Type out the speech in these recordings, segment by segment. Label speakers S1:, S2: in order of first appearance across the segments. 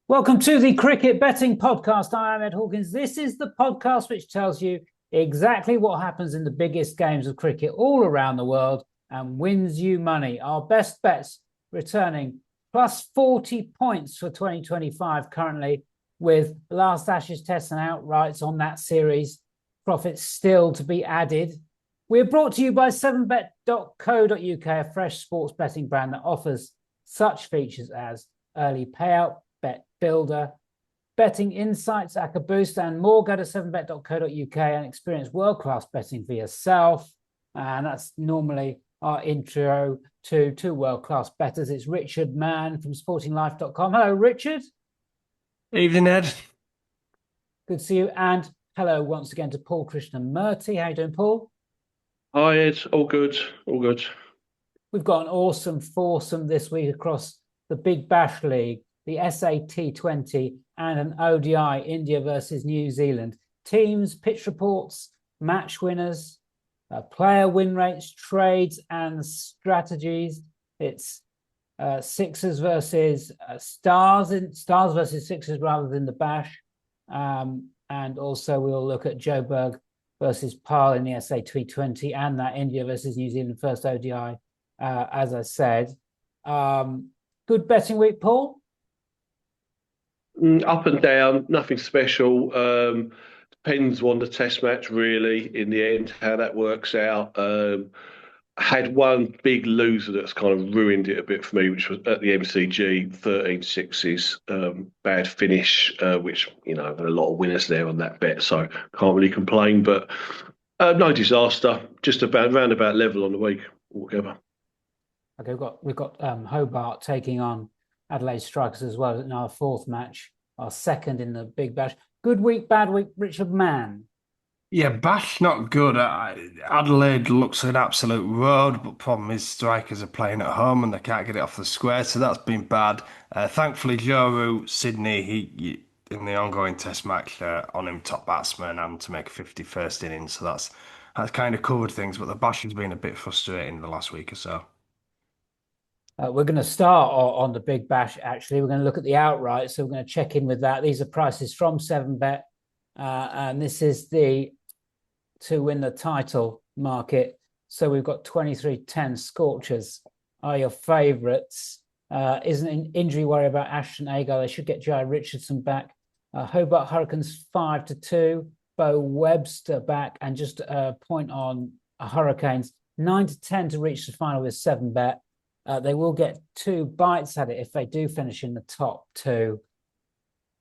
S1: Welcome to the Cricket Betting Podcast. I am Ed Hawkins. This is the podcast which tells you exactly what happens in the biggest games of cricket all around the world and wins you money. Our best bets returning plus 40 points for 2025 currently, with last Ashes tests and outrights on that series. Profits still to be added. We're brought to you by 7bet.co.uk, a fresh sports betting brand that offers such features as early payout, bet builder, betting insights, ACCA Boost, and more. Go to 7bet.co.uk and experience world-class betting for yourself. And that's normally our intro to two world-class bettors. It's Richard Mann from sportinglife.com. Hello, Richard.
S2: Evening, Ed.
S1: Good to see you. And hello once again to Paul Krishnamurty. How you doing, Paul?
S2: Hi, Ed. All good. All good.
S1: We've got an awesome foursome this week across the Big Bash League, the SA20, and an ODI, India versus New Zealand. Teams, pitch reports, match winners, player win rates, trades, and strategies. It's Sixers versus Stars, Stars versus Sixers rather than the Bash. And also we'll look at Joburg versus Paarl in the SA20 and that India versus New Zealand first ODI, as I said. Good betting week, Paul?
S2: Up and down, nothing special. Depends on the test match, really, in the end, how that works out. Had one big loser that's kind of ruined it a bit for me, which was at the MCG, 13 sixes, bad finish, which, there are a lot of winners there on that bet, so can't really complain. But no disaster, just about roundabout level on the week altogether.
S1: Okay, we've got Hobart taking on Adelaide Strikers as well in our fourth match, our second in the Big Bash. Good week, bad week, Richard Mann.
S2: Yeah, Bash not good. Adelaide looks an absolute road, but problem is strikers are playing at home and they can't get it off the square, so that's been bad. Thankfully, Joe Sydney, he in the ongoing Test match on him top batsman and to make a 51st innings, so that's kind of covered things. But the Bash has been a bit frustrating the last week or so.
S1: We're going to start on the Big Bash, actually. We're going to look at the outright, so we're going to check in with that. These are prices from 7bet, and this is the to win the title market. So we've got 23.10 Scorchers are your favourites. Isn't an injury worry about Ashton Agar. They should get Jai Richardson back. Hobart Hurricanes 5-2. Bo Webster back. And just a point on Hurricanes, 9-10 to reach the final with 7bet. They will get two bites at it if they do finish in the top two.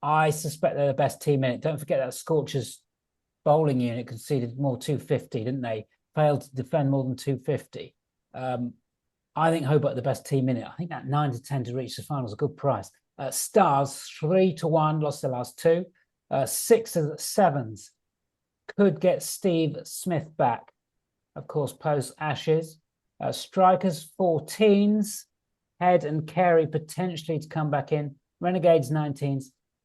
S1: I suspect they're the best team in it. Don't forget that Scorchers bowling unit conceded more 250, didn't they? Failed to defend more than 250. I think Hobart the best team in it. I think that 9-10 to reach the final is a good price. Stars 3-1, lost their last two. Sixes at sevens could get Steve Smith back, of course, post Ashes. Strikers 14s, Head and Carey potentially to come back in. Renegades 19s,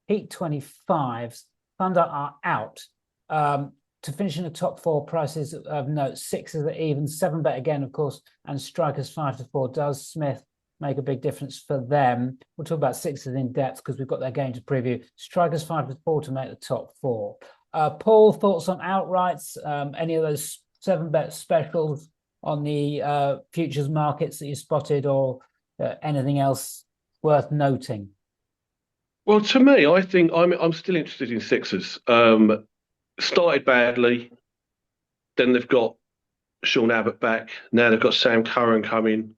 S1: Heat 25s. Thunder are out. To finish in the top four, prices of note, sixes are even, 7bet again, of course, and Strikers 5-4. Does Smith make a big difference for them? We'll talk about sixes in depth because we've got their game to preview. Strikers 5-4 to make the top four. Paul, thoughts on outrights? Any of those 7bet specials on the futures markets that you spotted, or anything else worth noting?
S2: Well, to me, I think I'm still interested in sixes. Started badly, then they've got Sean Abbott back. Now they've got Sam Curran coming.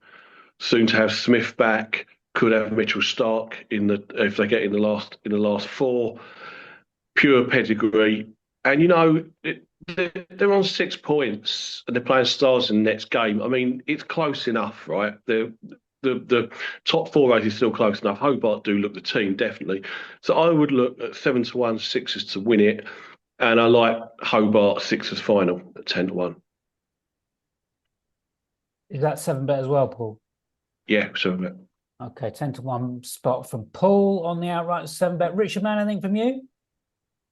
S2: Soon to have Smith back. Could have Mitchell Stark in the if they get in the last four. Pure pedigree, and they're on 6 points and they're playing Stars in the next game. I mean, it's close enough, right? The top four race is still close enough. Hobart do look the team, definitely. So I would look at 7-1 sixes to win it. And I like Hobart Sixers final at 10-1.
S1: Is that 7bet as well, Paul?
S2: Yeah, 7bet.
S1: Okay, 10-1 spot from Paul on the outright 7bet. Richard Mann, anything from you?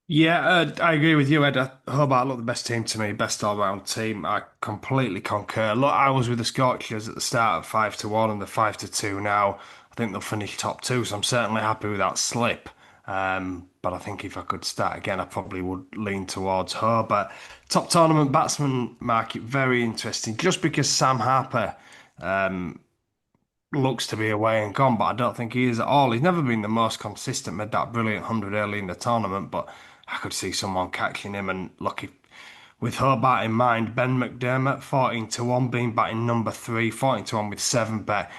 S3: Yeah, I agree with you, Ed. Hobart look the best team to me, best all-round team. I completely concur. Look, I was with the Scorchers at the start at 5-1 and the 5-2 now. I think they'll finish top two, so I'm certainly happy with that slip. But I think if I could start again, I probably would lean towards her. But top tournament batsman market, very interesting. Just because Sam Harper looks to be away and gone, but I don't think he is at all. He's never been the most consistent, made that brilliant 100 early in the tournament, but I could see someone catching him. And look, with Hobart in mind, Ben McDermott, 14 to 1, being batting number 3, 14 to 1 with 7 bet.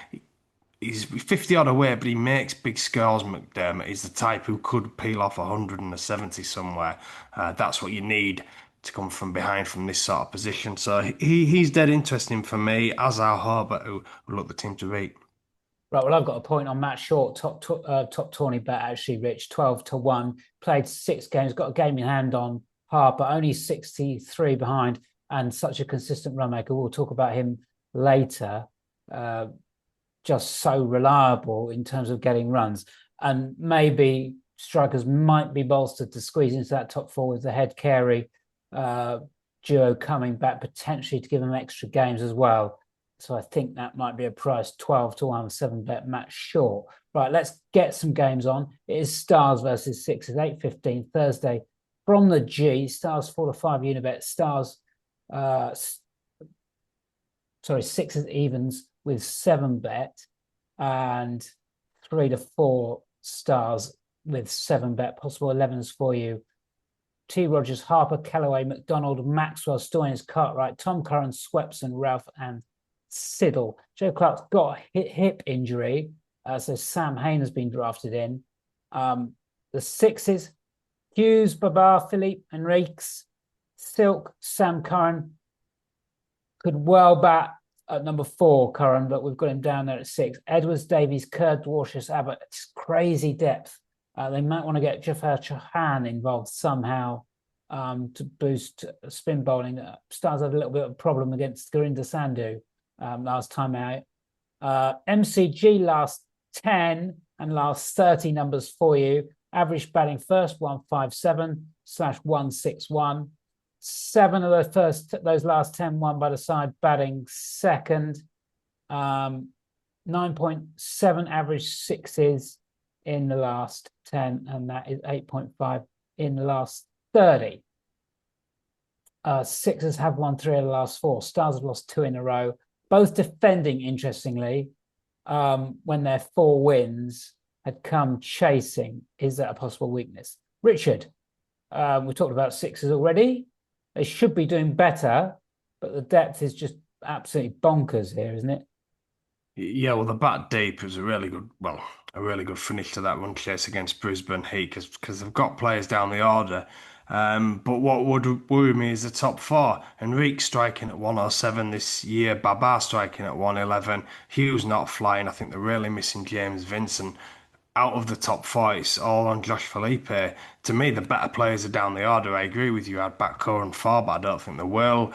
S3: He's 50 odd away, but he makes big scores. McDermott is the type who could peel off 100 and a 70 somewhere. That's what you need to come from behind from this sort of position. So he's dead interesting for me, as are Hobart, who look the team to beat.
S1: Right, well, I've got a point on Matt Short, top tourney bet actually, Rich, 12 to 1, played 6 games, got a game in hand on Harper, only 63 behind, and such a consistent run maker. We'll talk about him later. Just so reliable in terms of getting runs. And maybe strikers might be bolstered to squeeze into that top 4 with the Head Carey duo coming back, potentially to give them extra games as well. So I think that might be a price, 12 to 1, 7 bet Matt Short. Right, let's get some games on. It is Stars versus Sixers, 8:15 Thursday from the G. Stars 4 to 5 Unibet. Stars, Sixers evens with 7 bet and 3 to 4 Stars with 7 bet. Possible 11s for you. T. Rogers, Harper, Callaway, McDonald, Maxwell, Stoynes, Cartwright, Tom Curran, Swepson, Ralph, and Siddle. Joe Clark's got a hip injury, so Sam Hain has been drafted in. The Sixes, Hughes, Babar, Philippe, Enriques, Silk, Sam Curran. Could well bat at number 4, Curran, but we've got him down there at 6. Edwards, Davies, Kerr, Dwarshuis, Abbott. It's crazy depth. They might want to get Jafar Chauhan involved somehow to boost spin bowling. Stars had a little bit of a problem against Gurinder Sandhu last time out. MCG last 10 and last 30 numbers for you. Average batting first, 157/161. 7 of those last 10 won by the side batting second. 9.7 average sixes in the last 10, and that is 8.5 in the last 30. Sixers have won 3 of the last 4. Stars have lost 2 in a row, both defending, interestingly, when their 4 wins had come chasing. Is that a possible weakness? Richard, we talked about Sixers already. They should be doing better, but the depth is just absolutely bonkers here, isn't it?
S3: Yeah, well, the bat deep was a really good finish to that run chase against Brisbane Heat because they've got players down the order. But what would worry me is the top 4. Enrique striking at 107 this year, Babar striking at 111, Hughes not flying. I think they're really missing James Vincent. Out of the top 4, it's all on Josh Felipe. To me, the better players are down the order. I agree with you. I'd back Core and 4, but I don't think they will.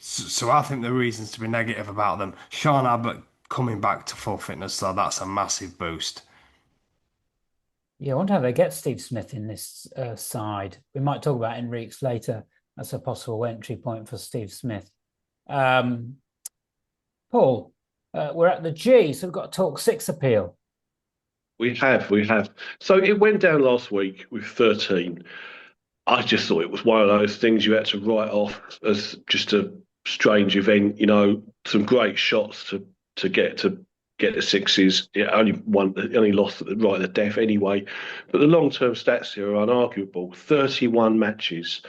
S3: So I think there are reasons to be negative about them. Sean Abbott coming back to full fitness, so that's a massive boost.
S1: Yeah, I wonder how they get Steve Smith in this side. We might talk about Enriques later. That's a possible entry point for Steve Smith. Paul, we're at the G, so we've got to talk 6 appeal.
S2: We have. So it went down last week with 13. I just thought it was one of those things you had to write off as just a strange event. Some great shots to get the sixes. It only lost right at the death anyway. But the long-term stats here are unarguable. 31 matches.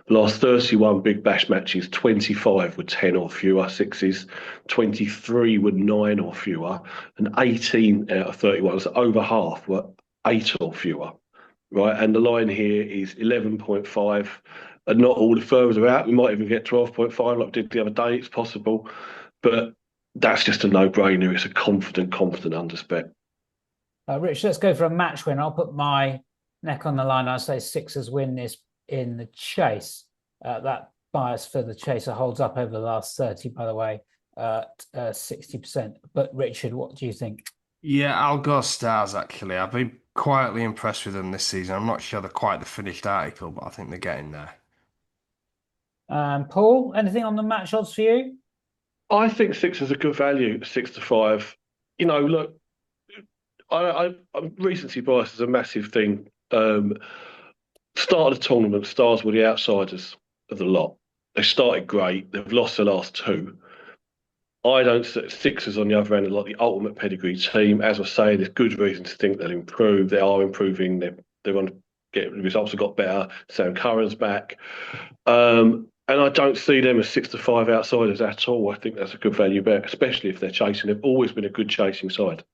S2: The last 31 Big Bash matches, 25 were 10 or fewer sixes, 23 were 9 or fewer, and 18 out of 31, so over half, were 8 or fewer. Right, and the line here is 11.5, and not all the firms are out. We might even get 12.5 like we did the other day. It's possible, but that's just a no-brainer. It's a confident underspec.
S1: Rich, let's go for a match win. I'll put my neck on the line. I say Sixers win this in the chase. That bias for the chaser holds up over the last 30, by the way, at 60%. But Richard, what do you think?
S3: Yeah, I'll go Stars, actually. I've been quietly impressed with them this season. I'm not sure they're quite the finished article, but I think they're getting there.
S1: Paul, anything on the match odds for you?
S2: I think Sixers are good value, 6 to 5. Look, Recency bias is a massive thing. Start of the tournament, Stars were the outsiders of the lot. They started great. They've lost the last two. I don't see Sixers on the other end are like the ultimate pedigree team. As I say, there's good reason to think they'll improve. They are improving. They're going to get the results have got better. Sam Curran's back. And I don't see them as 6-5 outsiders at all. I think that's a good value bet, especially if they're chasing. They've always been a good chasing side.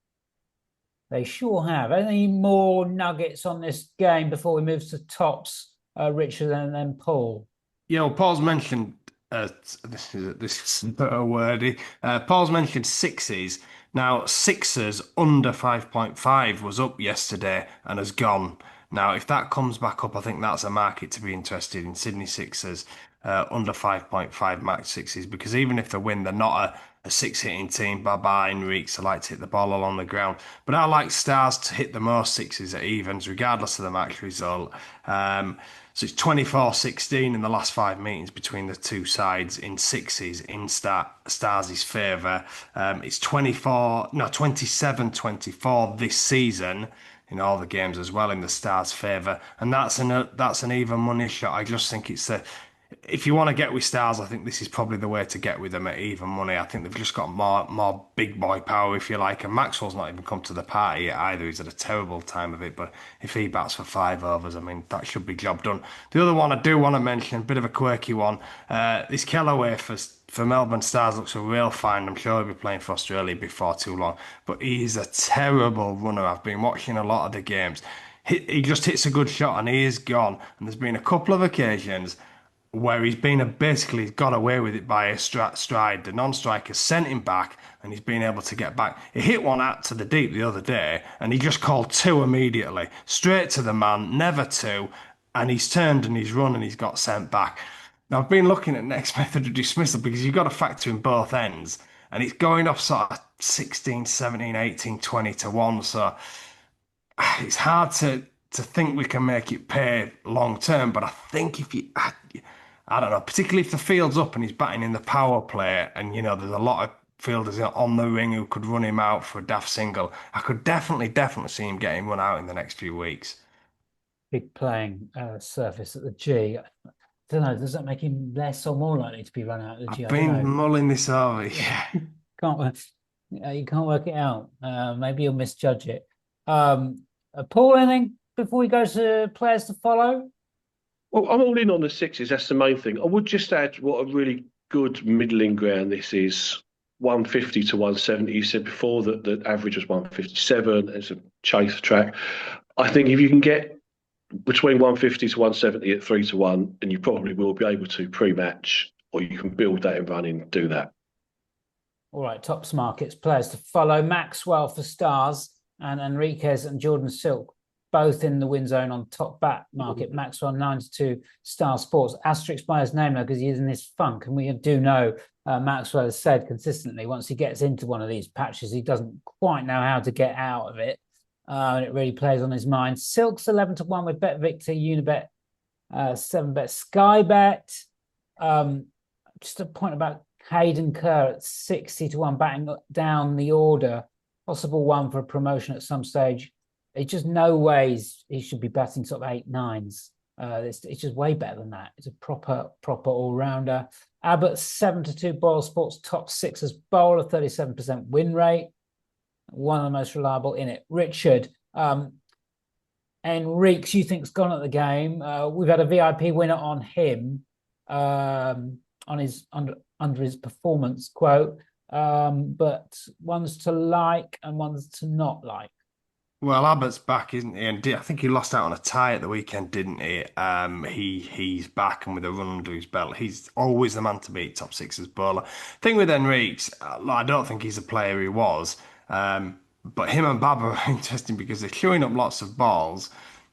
S1: They sure have. Any more nuggets on this game before we move to tops, Richard and then Paul?
S3: Yeah, well, Paul's mentioned this is a wordy. Paul's mentioned sixes. Now, Sixers under 5.5 was up yesterday and has gone. Now, if that comes back up, I think that's a market to be interested in. Sydney Sixers under 5.5 max sixes, because even if they win, they're not a six-hitting team. Bye-bye, Enrique's like to hit the ball along the ground. But I like Stars to hit the most sixes at evens, regardless of the match result. So it's 24-16 in the last 5 meetings between the two sides in sixes in Stars' favour. It's 27-24 this season in all the games as well in the Stars' favour, and that's an even money shot. I just think if you want to get with Stars, I think this is probably the way to get with them at even money. I think they've just got more big boy power, if you like. And Maxwell's not even come to the party yet either. He's at a terrible time of it. But if he bats for 5 overs, I mean, that should be job done. The other one I do want to mention, a bit of a quirky one. This Kellaway for Melbourne Stars looks a real find. I'm sure he'll be playing for Australia before too long. But he's a terrible runner. I've been watching a lot of the games. He just hits a good shot and he is gone. And there's been a couple of occasions where he's basically got away with it by a stride. The non-striker sent him back and he's been able to get back. He hit one out to the deep the other day and he just called 2 immediately. Straight to the man, never 2. And he's turned and he's run and he's got sent back. Now, I've been looking at next method of dismissal because you've got to factor in both ends. And it's going off sort of 16, 17, 18, 20 to 1. So it's hard to think we can make it pay long term. But I think I don't know, particularly if the field's up and he's batting in the power play and, there's a lot of fielders on the ring who could run him out for a daft single. I could definitely see him getting run out in the next few weeks.
S1: Big playing surface at the G. I don't know, does that make him less or more likely to be run out at the G?
S3: I've been mulling this over. Yeah.
S1: You can't work it out. Maybe you'll misjudge it. Paul, anything before we go to players to follow?
S2: Well, I'm all in on the sixes. That's the main thing. I would just add what a really good middling ground this is. 150 to 170. You said before that the average was 157. It's a chase track. I think if you can get between 150 to 170 at 3 to 1, and you probably will be able to pre-match, or you can build that in running, do that.
S1: All right, tops markets, players to follow. Maxwell for Stars and Enriquez and Jordan Silk, both in the win zone on top bat market. Maxwell 9-2 Star Sports. Asterisk by his name though, because he's in this funk. And we do know Maxwell has said consistently, once he gets into one of these patches, he doesn't quite know how to get out of it. And it really plays on his mind. Silk's 11-1 with Bet Victor, Unibet, 7bet, Sky Bet. Just a point about Hayden Kerr at 60-1, batting down the order. Possible one for a promotion at some stage. It's just no ways he should be batting sort of 8-9s. It's just way better than that. It's a proper all-rounder. Abbott 7-2 Boyle Sports top sixers bowler, 37% win rate. One of the most reliable in it. Richard, Enrique's you think's gone at the game. We've had a VIP winner on him, on his under his performance quote. But one's to like and one's to not like.
S3: Well, Abbott's back, isn't he? And I think he lost out on a tie at the weekend, didn't he? He's back and with a run under his belt. He's always the man to beat, top sixers bowler. Thing with Enrique's, I don't think he's a player he was. But him and Baba are interesting because they're queuing up lots of balls.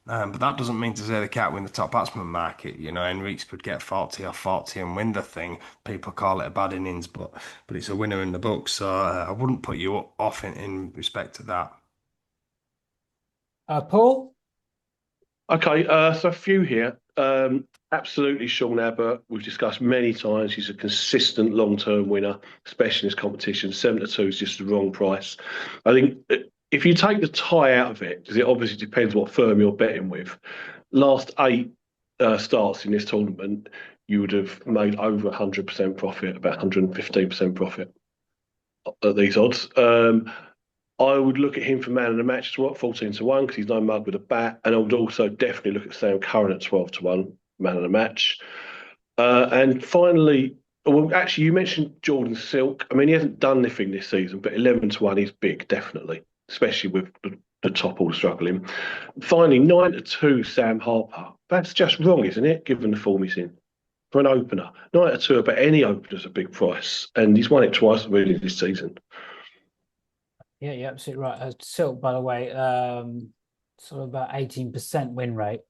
S3: But that doesn't mean to say they can't win the top batsman market. Enrique's could get 40 or 40 and win the thing. People call it a bad innings, but it's a winner in the book. So I wouldn't put you off in respect to that.
S1: Paul?
S2: Okay, so a few here. Absolutely, Sean Abbott. We've discussed many times. He's a consistent long-term winner, especially in this competition. 7-2 is just the wrong price. I think if you take the tie out of it, because it obviously depends what firm you're betting with, last 8 starts in this tournament, you would have made over 100% profit, about 115% profit at these odds. I would look at him for man of the match as well, 14-1, because he's no mug with a bat. And I would also definitely look at Sam Curran at 12-1, man of the match. And finally, well, actually, you mentioned Jordan Silk. I mean, he hasn't done anything this season, but 11-1 is big, definitely, especially with the top all struggling. Finally, 9-2, Sam Harper. That's just wrong, isn't it, given the form he's in? For an opener. 9-2, but any opener's a big price. And he's won it twice really this season.
S1: Yeah, you're absolutely right. Silk, by the way, sort of about 18% win rate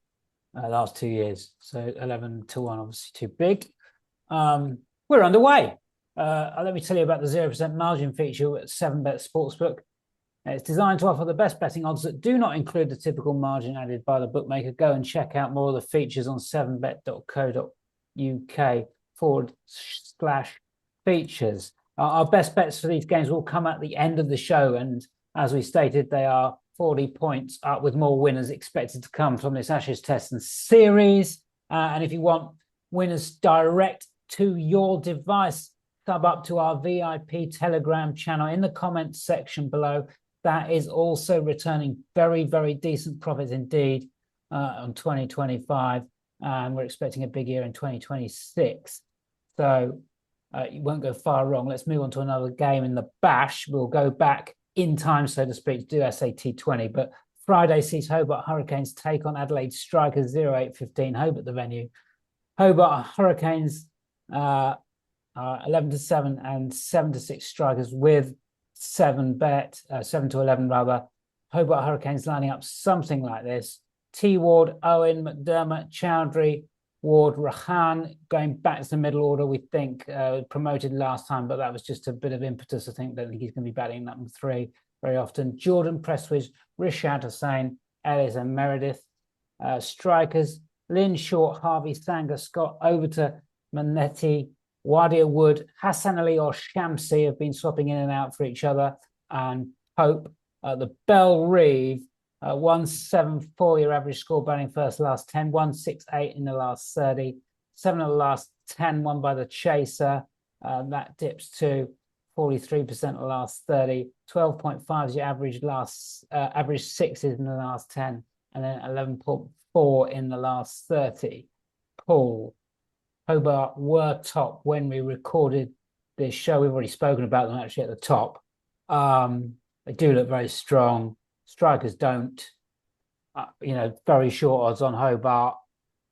S1: last 2 years. So 11-1, obviously too big. We're underway. Let me tell you about the 0% margin feature at 7Bet Sportsbook. It's designed to offer the best betting odds that do not include the typical margin added by the bookmaker. Go and check out more of the features on 7bet.co.uk/features. Our best bets for these games will come at the end of the show. And as we stated, they are 40 points up, with more winners expected to come from this Ashes Test and Series. And if you want winners direct to your device, sub up to our VIP Telegram channel in the comments section below. That is also returning very, very decent profits indeed on 2025. And we're expecting a big year in 2026. So you won't go far wrong. Let's move on to another game in the Bash. We'll go back in time, so to speak, to do SA20. But Friday sees Hobart Hurricanes take on Adelaide Strikers 08-15. Hobart the venue. Hobart Hurricanes 11-7 and 7-6 Strikers with 7Bet, 7-11 rather. Hobart Hurricanes lining up something like this. T Ward, Owen, McDermott, Chowdhury, Ward, Rahan, going back to the middle order, we think, promoted last time, but that was just a bit of impetus. I don't think he's going to be batting number 3 very often. Jordan Prestwidge, Rishad Hussain, Ellis and Meredith. Strikers, Lynn Short, Harvey Sanger, Scott Overton, Manetti, Wadia Wood, Hassan Ali or Shamsi have been swapping in and out for each other. And Pope, the Bell Reeve, 174 your average score batting first last 10, 168 in the last 30, 7 of the last 10 won by the chaser. That dips to 43% of the last 30, 12.5 is your average average sixes in the last 10, and then 11.4 in the last 30. Paul, Hobart were top when we recorded this show. We've already spoken about them actually at the top. They do look very strong. Strikers don't. Very short odds on Hobart.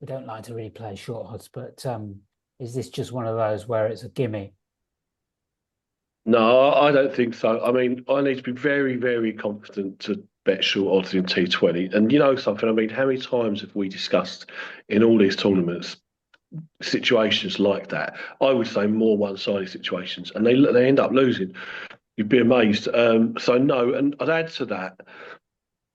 S1: We don't like to really play short odds, but is this just one of those where it's a gimme?
S2: No, I don't think so. I mean, I need to be very, very confident to bet short odds in T20. And you know something, I mean, how many times have we discussed in all these tournaments situations like that? I would say more one-sided situations, and they end up losing. You'd be amazed. So no, and I'd add to that,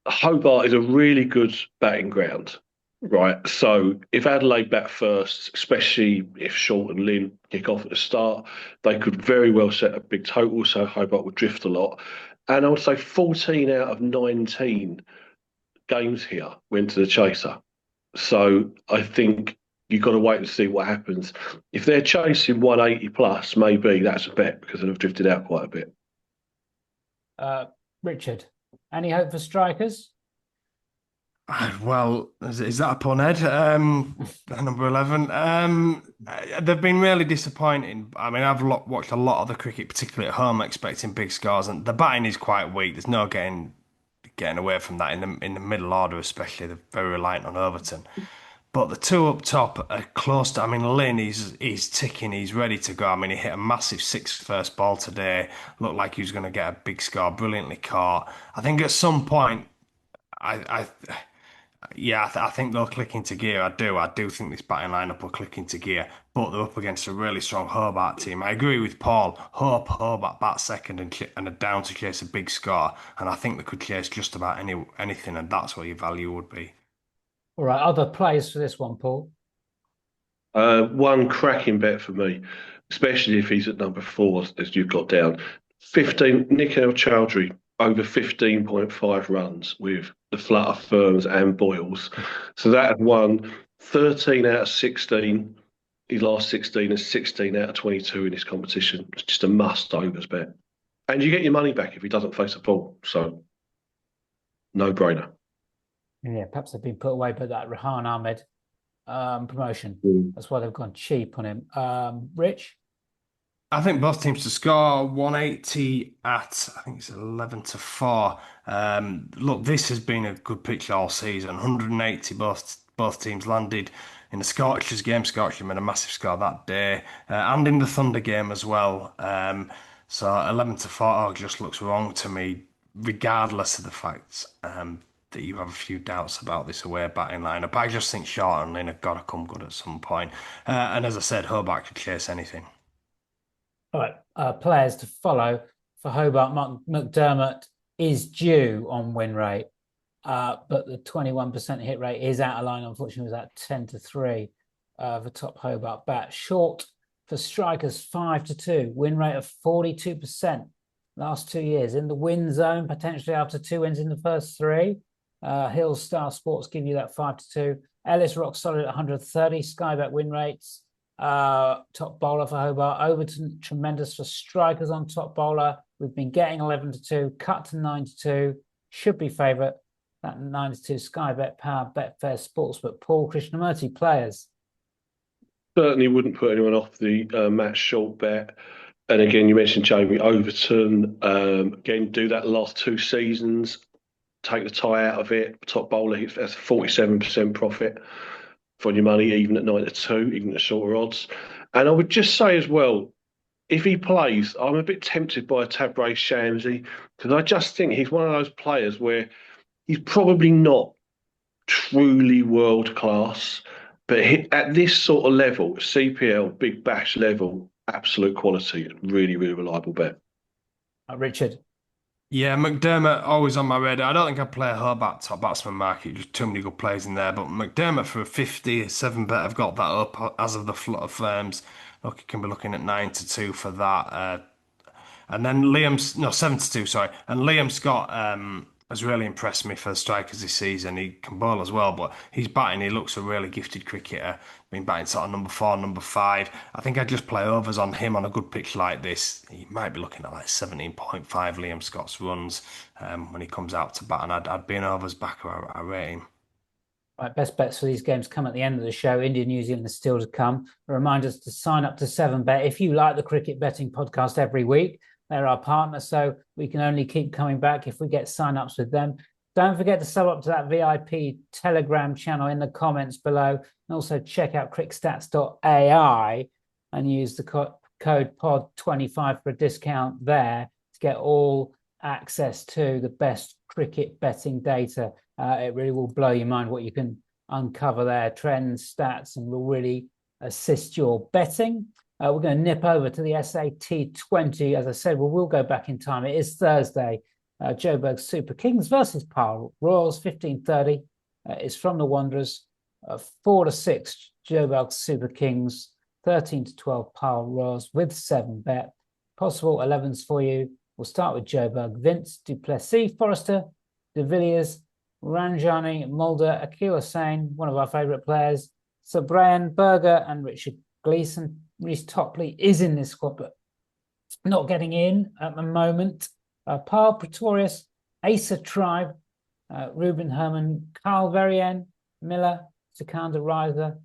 S2: Hobart is a really good batting ground, right? So if Adelaide bat first, especially if Short and Lynn kick off at the start, they could very well set a big total, so Hobart would drift a lot. And I would say 14 out of 19 games here went to the chaser. So I think you've got to wait and see what happens. If they're chasing 180 plus, maybe that's a bet, because they've drifted out quite a bit.
S1: Richard, any hope for Strikers?
S3: Well, is that a pun, Ed? Number 11. They've been really disappointing. I mean, I've watched a lot of the cricket, particularly at home, expecting big scores, and the batting is quite weak. There's no getting away from that in the middle order, especially. They're very reliant on Overton. But the two up top are close to. I mean, Lynn, he's ticking. He's ready to go. I mean, he hit a massive 6 first ball today. Looked like he was going to get a big score. Brilliantly caught. I think at some point, I think they'll click into gear. I do think this batting lineup will click into gear, but they're up against a really strong Hobart team. I agree with Paul. Hobart bat second and are down to chase a big score, and I think they could chase just about anything, and that's what your value would be.
S1: All right, other plays for this one, Paul?
S2: One cracking bet for me, especially if he's at number 4, as you've got down. 15, Nikhil Chowdhury, over 15.5 runs with the flutter firms and Boyles. So that had won 13 out of 16. His last 16 and 16 out of 22 in this competition. It's just a must overs bet. And you get your money back if he doesn't face a ball. So, no brainer.
S1: Yeah, perhaps they've been put away by that Rehan Ahmed promotion. That's why they've gone cheap on him. Rich?
S3: I think both teams to score 180 at, I think it's 11-4. Look, this has been a good picture all season. 180 both teams landed in the Scorchers game. Scorchers made a massive score that day, and in the Thunder game as well. So 11-4 just looks wrong to me, regardless of the fact that you have a few doubts about this away batting lineup. I just think Short and Lynn have got to come good at some point. And as I said, Hobart could chase anything.
S1: All right, players to follow for Hobart. McDermott is due on win rate, but the 21% hit rate is out of line. Unfortunately, it was at 10-3 for top Hobart bat. Short for strikers 5-2, win rate of 42% last 2 years. In the win zone, potentially after 2 wins in the first 3. Hill Star Sports give you that 5-2. Ellis rock solid at 130. Sky bet win rates. Top bowler for Hobart. Overton tremendous for strikers on top bowler. We've been getting 11-2, cut to 9-2. Should be favourite. That 9-2 Sky Bet Power Betfair Sportsbook. Paul, Krishnamurty players.
S2: Certainly wouldn't put anyone off the Matt Short bet. And again, you mentioned Jamie Overton. Again, do that last 2 seasons. Take the tie out of it. Top bowler hits that's 47% profit for your money, even at 9-2, even at shorter odds. And I would just say as well, if he plays, I'm a bit tempted by Tabraiz Shamsi because I just think he's one of those players where he's probably not truly world class, but at this sort of level, CPL, Big Bash level, absolute quality, really, really reliable bet.
S1: Richard.
S3: Yeah, McDermott always on my radar. I don't think I'd play a Hobart top batsman market. Just too many good players in there. But McDermott for a 57 bet, I've got that up as of the flutter firms. Look, you can be looking at 9-2 for that. And then 7-2, sorry. And Liam Scott has really impressed me for the strikers this season. He can bowl as well, but he's batting. He looks a really gifted cricketer. Been batting sort of number 4, number 5. I think I'd just play overs on him on a good pitch like this. He might be looking at like 17.5 Liam Scott's runs when he comes out to bat, and I'd be an overs backer. I rate him.
S1: Right, best bets for these games come at the end of the show. India, New Zealand is still to come. A reminder to sign up to 7Bet. If you like the cricket betting podcast every week, they're our partner, so we can only keep coming back if we get sign-ups with them. Don't forget to sub up to that VIP Telegram channel in the comments below. And also check out crickstats.ai and use the code POD25 for a discount there to get all access to the best cricket betting data. It really will blow your mind what you can uncover there, trends, stats, and will really assist your betting. We're going to nip over to the SA20. As I said, we will go back in time. It is Thursday. Joburg Super Kings versus Paarl Royals, 15:30. It's from the Wanderers. 4-6 Joburg Super Kings, 13-12 Paarl Royals with 7Bet. Possible 11s for you. We'll start with Joburg. Vince, Duplessis, Forrester, De Villiers, Ranjani, Mulder, Akil Hussain, one of our favourite players, Sir Brian Berger and Richard Gleeson. Reece Topley is in this squad, but not getting in at the moment. Paarl Pretorius, Asa Tribe, Ruben Herman, Carl Verien, Miller, Sikandar Riser,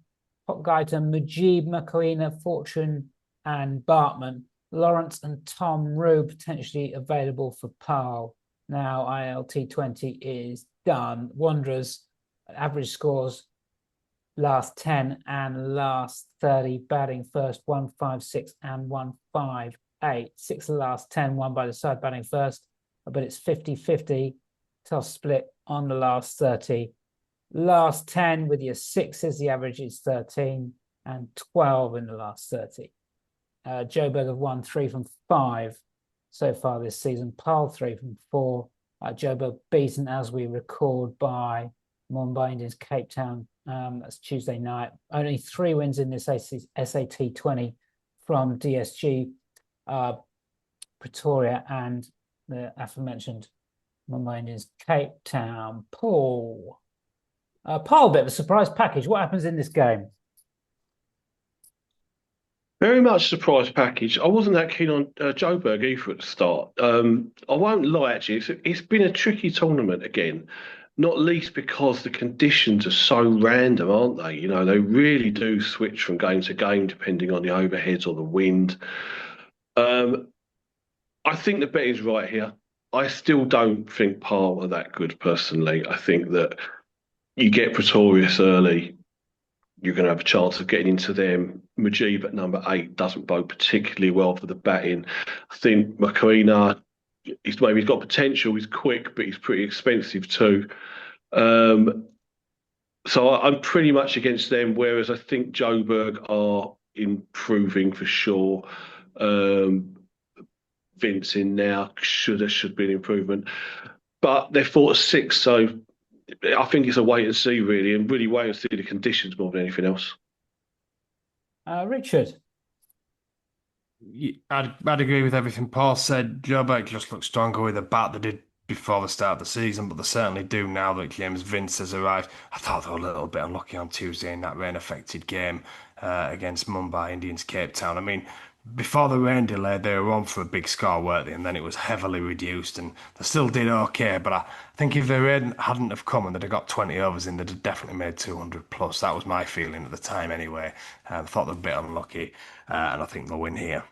S1: Potgaita, Mujib, Makoina, Fortune, and Bartman. Lawrence and Tom Rue potentially available for Paarl. Now ILT20 is done. Wanderers average scores last 10 and last 30, batting first 156 and 158. 6 of the last 10, one by the side batting first, but it's 50-50. Toss split on the last 30. Last 10 with your 6s, the average is 13 and 12 in the last 30. Joburg have won 3 from 5 so far this season. Paarl 3 from 4. Joburg beaten as we record by Mumbai Indians Cape Town. That's Tuesday night. Only 3 wins in this SAT20 from DSG, Pretoria, and the aforementioned Mumbai is Cape Town. Paul. Paarl, bit of a surprise package. What happens in this game?
S2: Very much surprise package. I wasn't that keen on Joburg either at the start. I won't lie, actually, it's been a tricky tournament again, not least because the conditions are so random, aren't they? You know, they really do switch from game to game depending on the overheads or the wind. I think the bet is right here. I still don't think Paarl are that good personally. I think that you get Pretorius early, you're going to have a chance of getting into them. Mujib at number 8 doesn't bode particularly well for the batting. I think Macarena, he's got potential, he's quick, but he's pretty expensive too. So I'm pretty much against them, whereas I think Joburg are improving for sure. Vince in now should be an improvement, but they're 4-6, so I think it's a wait and see really, and really wait and see the conditions more than anything else.
S1: Richard.
S3: I'd agree with everything Paul said. Joburg just looks stronger with a bat they did before the start of the season, but they certainly do now that James Vince has arrived. I thought they were a little bit unlucky on Tuesday in that rain-affected game against Mumbai Indians Cape Town. I mean, before the rain delay, they were on for a big score, weren't they? And then it was heavily reduced, and they still did okay. But I think if the rain hadn't have come and they'd have got 20 overs in, they'd have definitely made 200 plus. That was my feeling at the time anyway. I thought they were a bit unlucky, and I think they'll win here.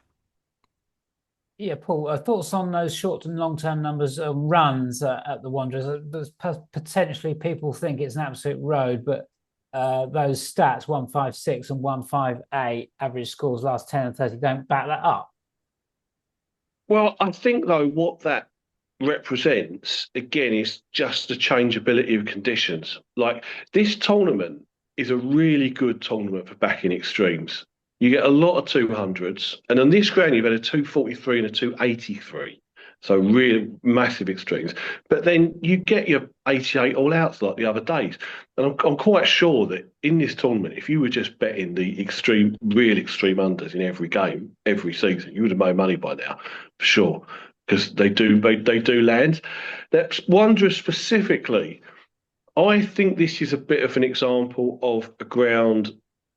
S1: Yeah, Paul, thoughts on those short and long-term numbers of runs at the Wanderers? There's potentially people think it's an absolute road, but those stats, 156 and 158 average scores last 10 and 30, don't back that up.
S2: Well, I think though what that represents again is just the changeability of conditions. Like this tournament is a really good tournament for backing extremes. You get a lot of 200s, and on this ground you've had a 243 and a 283. So really massive extremes. But then you get your 88 all outs like the other days. And I'm quite sure that in this tournament, if you were just betting the extreme, real extreme unders in every game, every season, you would have made money by now, for sure. Because they do land. That's Wanderers specifically. I think this is a bit of an example of a ground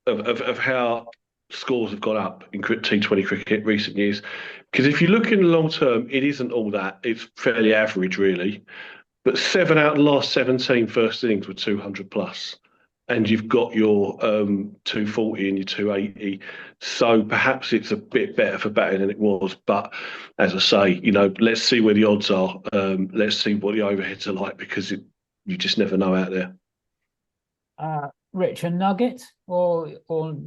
S2: of how scores have gone up in T20 cricket recent years. Because if you look in the long term, it isn't all that. It's fairly average, really. But 7 out of the last 17 first innings were 200 plus. And you've got your 240 and your 280. So perhaps it's a bit better for batting than it was. But as I say, you know, let's see where the odds are. Let's see what the overheads are like, because you just never know out there.
S1: Rich, a nugget, or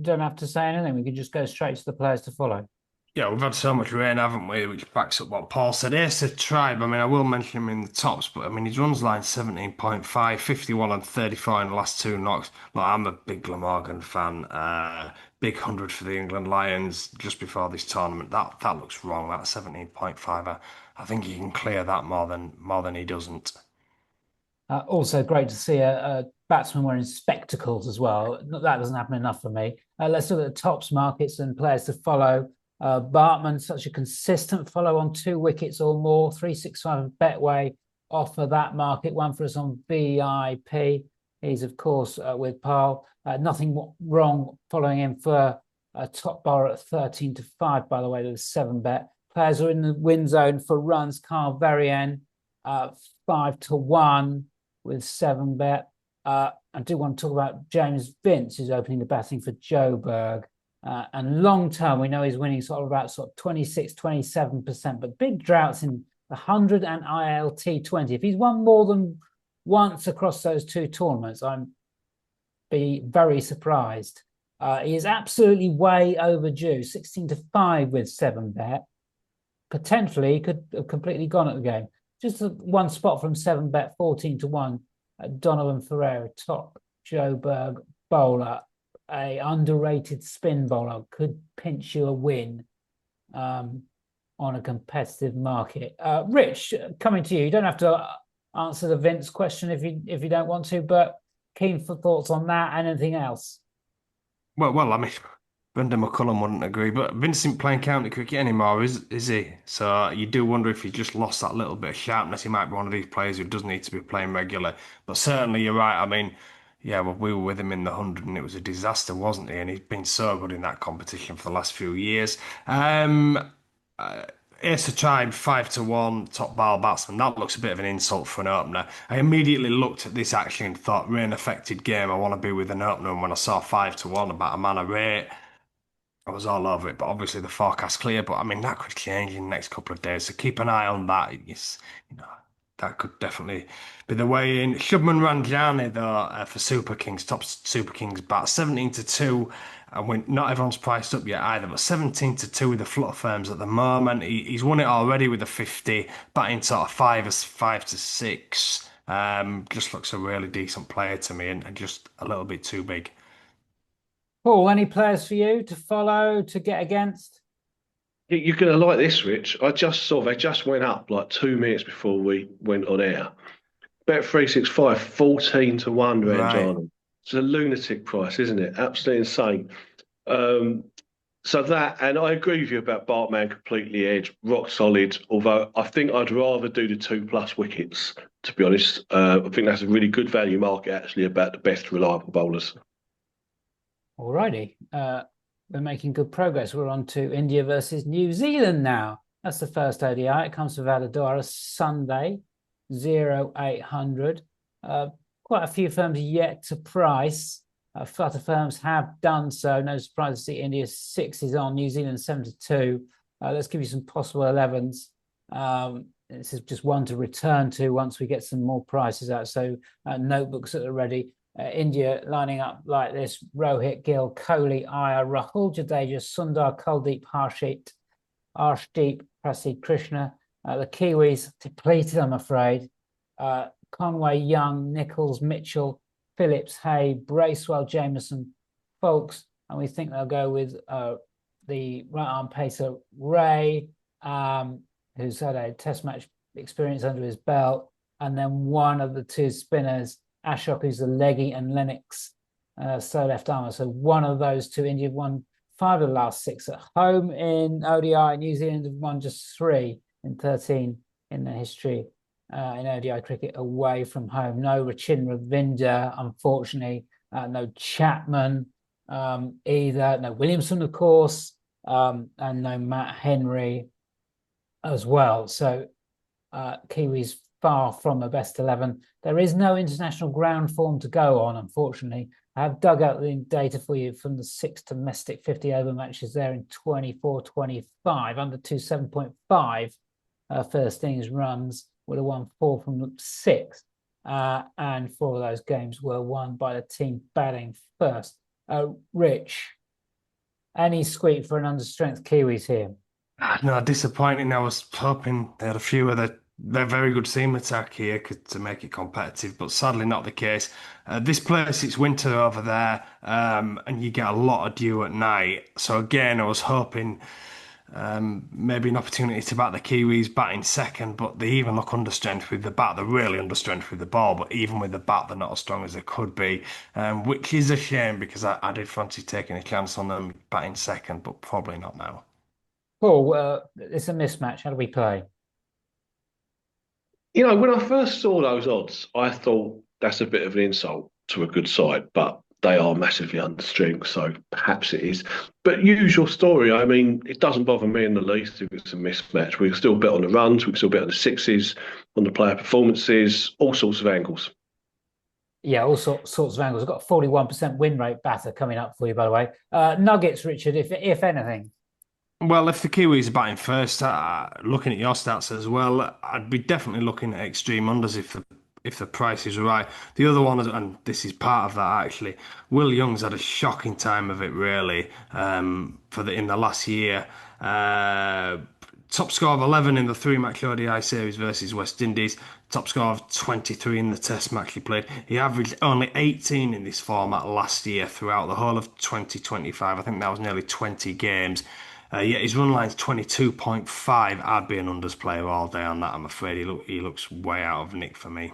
S1: don't have to say anything? We can just go straight to the players to follow.
S3: Yeah, we've had so much rain, haven't we? Which backs up what Paul said. Ace Tribe, I mean, I will mention him in the tops, but I mean, his runs line 17.5, 51 and 34 in the last 2 knocks. Look, I'm a big Glamorgan fan. Big 100 for the England Lions just before this tournament. That looks wrong. That 17.5. I think he can clear that more than he doesn't.
S1: Also great to see a batsman wearing spectacles as well. That doesn't happen enough for me. Let's look at the tops markets and players to follow. Bartman, such a consistent follow on 2 wickets or more. 365 Betway offer that market. One for us on VIP. He's, of course, with Paarl. Nothing wrong following him for a top bar at 13 to 5, by the way, with 7 bet. Players are in the win zone for runs. Carl Verrian, 5 to 1 with 7 bet. I do want to talk about James Vince, who's opening the batting for Joburg. And long term, we know he's winning about 26, 27%, but big droughts in the 100 and ILT 20. If he's won more than once across those 2 tournaments, I'd be very surprised. He is absolutely way overdue, 16 to 5 with 7 bet. Potentially, he could have completely gone at the game. Just one spot from 7 bet, 14 to 1. Donovan Ferreira, top Joburg bowler, a underrated spin bowler, could pinch you a win on a competitive market. Rich, coming to you. You don't have to answer the Vince question if you don't want to, but keen for thoughts on that and anything else.
S3: Well, I mean, Brendan McCullum wouldn't agree, but Vincent playing county cricket anymore, is he? So you do wonder if he just lost that little bit of sharpness. He might be one of these players who does need to be playing regular. But certainly you're right. I mean, yeah, well, we were with him in the 100 and it was a disaster, wasn't he? And he's been so good in that competition for the last few years. Uh, Ace tried 5-1 top bar batsman. That looks a bit of an insult for an opener. I immediately looked at this actually and thought, rain affected game. I want to be with an opener. And when I saw 5-1 about a man of rate, I was all over it, but obviously the forecast clear. But I mean, that could change in the next couple of days, so keep an eye on that. Yes, you know, that could definitely be the way in. Shubman Ranjani though for Super Kings, top Super Kings bat 17-2, and when not everyone's priced up yet either, but 17-2 with the flutter firms at the moment. He's won it already with a 50, batting sort of 5-6. Just looks a really decent player to me, and just a little bit too big.
S1: Paul, any players for you to follow, to get against?
S2: You're going to like this, Rich. I just saw they just went up like 2 minutes before we went on air. Bet 365, 14-1
S3: Right.
S2: Ranjani. It's a lunatic price, isn't it? Absolutely insane. Um, so that, and I agree with you about Bartman completely edge, rock solid. Although I think I'd rather do the 2+ wickets, to be honest. I think that's a really good value market, actually, about the best reliable bowlers.
S1: Alrighty. We're making good progress. We're on to India versus New Zealand now. That's the first ODI. It comes to Vadodara Sunday, 0800. Quite a few firms yet to price. Flutter firms have done so. No surprise to see India 6 is on, New Zealand 7-2. Let's give you some possible 11s. This is just one to return to once we get some more prices out. So notebooks that are ready. India lining up like this: Rohit, Gill, Kohli, Iyer, Rahul, Jadeja, Sundar, Kuldeep, Arshdeep, Prasidh, Krishna. The Kiwis depleted, I'm afraid. Conway, Young, Nichols, Mitchell, Phillips, Hay, Bracewell, Jameson, Folks, and we think they'll go with the right arm pacer Ray, who's had a test match experience under his belt, and then one of the two spinners, Ashok, who's the leggy, and Lennox, so left armour. So one of those two. India have won 5 of the last 6 at home in ODI. New Zealand have won just 3 in 13 in their history in ODI cricket away from home. No Rachin Ravindra, unfortunately. No Chapman either. No Williamson, of course, and no Matt Henry as well. So Kiwis far from a best 11. There is no international ground form to go on, unfortunately. I have dug out the data for you from the 6 domestic 50 over matches there in 24-25. Under 7.5 first innings runs would have won 4 from 6. And 4 of those games were won by the team batting first. Rich, any squeak for an understrength Kiwis here?
S3: No, disappointing. I was hoping they had a few of their very good seam attack here to make it competitive, but sadly not the case. This place, it's winter over there, and you get a lot of dew at night. So again, I was hoping maybe an opportunity to bat the Kiwis batting second, but they even look understrength with the bat. They're really understrength with the ball, but even with the bat, they're not as strong as they could be, which is a shame because I did fancy taking a chance on them batting second, but probably not now.
S1: Paul, it's a mismatch. How do we play?
S2: When I first saw those odds, I thought that's a bit of an insult to a good side, but they are massively understrength, so perhaps it is. But usual story. I mean, it doesn't bother me in the least if it's a mismatch. We can still bet on the runs, we can still bet on the sixes, on the player performances, all sorts of angles.
S1: Yeah, all sorts of angles. I've got a 41% win rate batter coming up for you, by the way. Nuggets, Richard, if anything.
S3: Well, if the Kiwis are batting first, looking at your stats as well, I'd be definitely looking at extreme unders if the price is right. The other one, and this is part of that actually, Will Young's had a shocking time of it really in the last year. Top score of 11 in the 3-match ODI series versus West Indies. Top score of 23 in the Test match he played. He averaged only 18 in this format last year throughout the whole of 2025. I think that was nearly 20 games. Yet his run line's 22.5. I'd be an unders player all day on that. I'm afraid he looks way out of nick for me.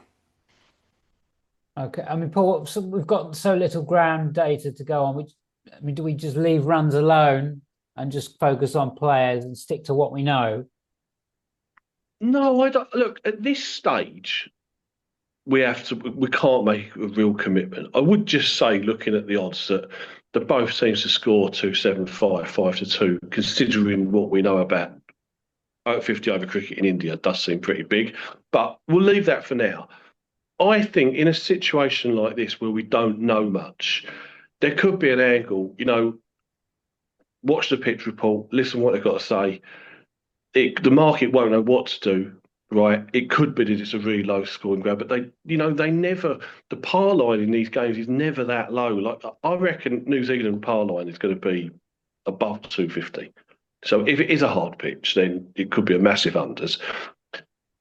S1: Okay, I mean, Paul, so we've got so little ground data to go on. Which I mean, do we just leave runs alone and just focus on players and stick to what we know?
S2: No, I don't. Look, at this stage, we can't make a real commitment. I would just say, looking at the odds, that the both teams to score 275, 5-2, considering what we know about 50 over cricket in India, does seem pretty big. But we'll leave that for now. I think in a situation like this where we don't know much, there could be an angle, watch the pitch report, listen what they've got to say. The market won't know what to do, right? It could be that it's a really low scoring ground, but they never, the par line in these games is never that low. Like, I reckon New Zealand par line is going to be above 250. So if it is a hard pitch, then it could be a massive unders.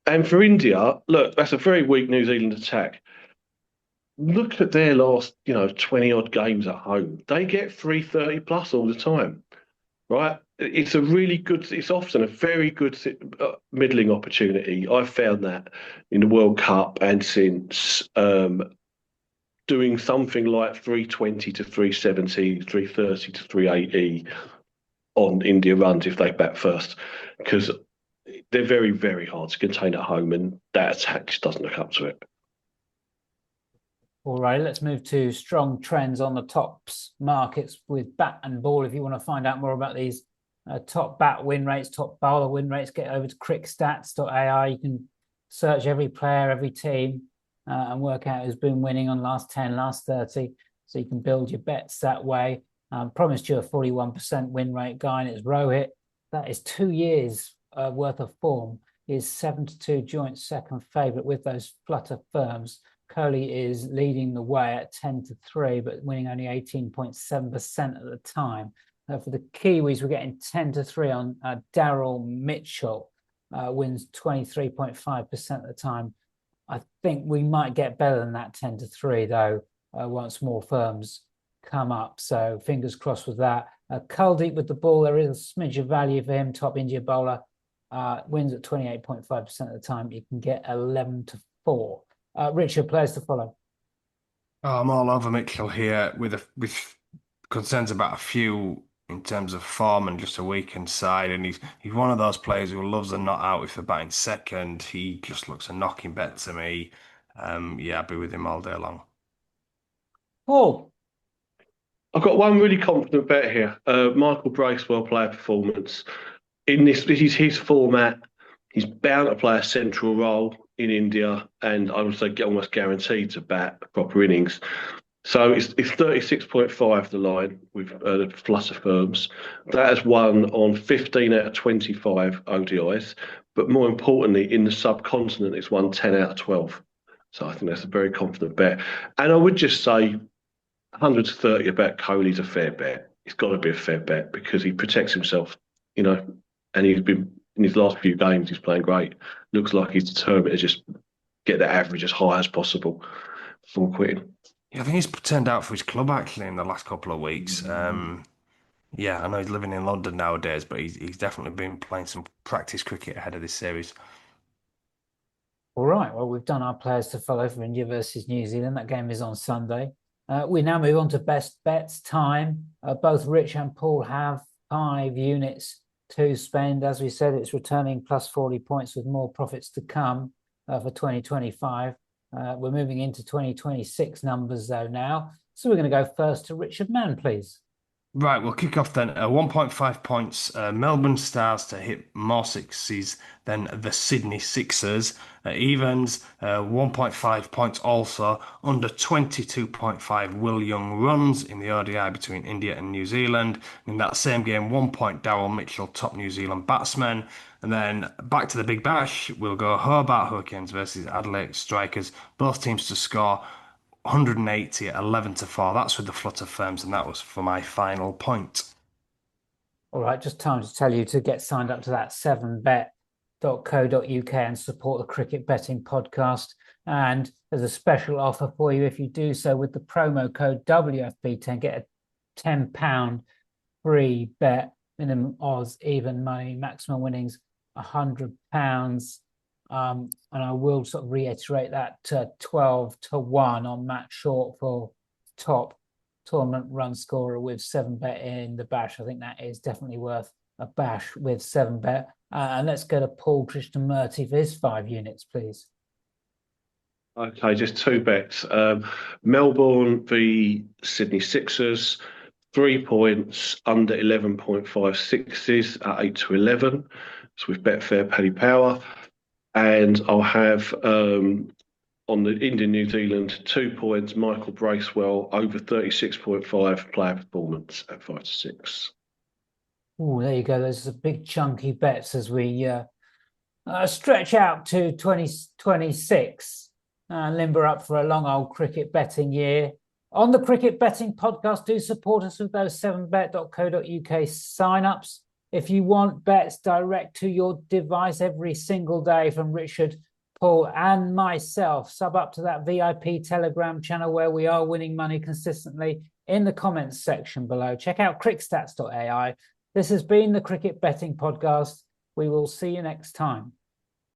S2: And for India, look, that's a very weak New Zealand attack. Look at their last, 20 odd games at home. They get 330 plus all the time, right? It's often a very good middling opportunity. I've found that in the World Cup and since doing something like 320 to 370, 330 to 380 on India runs if they bat first, because they're very, very hard to contain at home, and that attack just doesn't look up to it.
S1: All right, let's move to strong trends on the tops markets with bat and ball. If you want to find out more about these top bat win rates, top bowler win rates, get over to crickstats.ai. You can search every player, every team, and work out who's been winning on last 10, last 30. So you can build your bets that way. Promised you a 41% win rate guy, and it's Rohit. That is 2 years worth of form. He is 7-2 joint second favourite with those flutter firms. Kohli is leading the way at 10-3, but winning only 18.7% at the time. For the Kiwis, we're getting 10-3 on Daryl Mitchell, wins 23.5% at the time. I think we might get better than that 10-3, though, once more firms come up. So fingers crossed with that. Kuldeep with the ball, there is a smidge of value for him. Top India bowler, wins at 28.5% at the time. You can get 11-4. Richard, players to follow.
S3: I'm all over Mitchell here with concerns about a few in terms of form and just a weakened side. And he's one of those players who loves a not out if they're batting second. He just looks a knocking bet to me. I'll be with him all day long.
S1: Paul.
S2: I've got one really confident bet here. Michael Bracewell player performance. This is his format. He's bound to play a central role in India, and I would say almost guaranteed to bat proper innings. So it's 36.5 the line with the flutter firms. That has won on 15 out of 25 ODIs, but more importantly, in the subcontinent, it's won 10 out of 12. So I think that's a very confident bet. And I would just say 130 about Kohli's a fair bet. It's got to be a fair bet because he protects himself, and he's been in his last few games, he's playing great. Looks like he's determined to just get the average as high as possible before quitting.
S3: Yeah, I think he's turned out for his club actually in the last couple of weeks. I know he's living in London nowadays, but he's definitely been playing some practice cricket ahead of this series.
S1: All right, well, we've done our players to follow for India versus New Zealand. That game is on Sunday. We now move on to best bets time. Both Rich and Paul have 5 units to spend. As we said, it's returning plus 40 points with more profits to come for 2025. We're moving into 2026 numbers, though, now. So we're going to go first to Richard Mann, please.
S3: Right, we'll kick off then. 1.5 points. Melbourne Stars to hit more sixes than the Sydney Sixers. Evens, 1.5 points also. Under 22.5 Will Young runs in the ODI between India and New Zealand. In that same game, 1 point Daryl Mitchell, top New Zealand batsman. And then back to the Big Bash, we'll go Hobart Hurricanes versus Adelaide Strikers. Both teams to score 180 at 11-4. That's with the flutter firms, and that was for my final point.
S1: All right, just time to tell you to get signed up to that 7bet.co.uk and support the Cricket Betting Podcast. And there's a special offer for you if you do so with the promo code WFB10. Get a £10 free bet, minimum odds, even money, maximum winnings £100. And I will sort of reiterate that 12-1 on Matt Short for top tournament run scorer with 7bet in the bash. I think that is definitely worth a bash with 7bet. And let's go to Paul Krishnamurty for his 5 units, please.
S2: Okay, just 2 bets. Melbourne v Sydney Sixers, 3 points under 11.56s at 8 to 11. So we've bet fair Paddy Power. And I'll have on the Indian New Zealand 2 points, Michael Bracewell over 36.5 player performance at 5 to 6.
S1: Oh, there you go. Those are big chunky bets as we stretch out to 2026 and limber up for a long old cricket betting year. On the Cricket Betting Podcast, do support us with those 7bet.co.uk sign-ups. If you want bets direct to your device every single day from Richard, Paul and myself, sub up to that VIP Telegram channel where we are winning money consistently in the comments section below. Check out crickstats.ai. This has been the Cricket Betting Podcast. We will see you next time.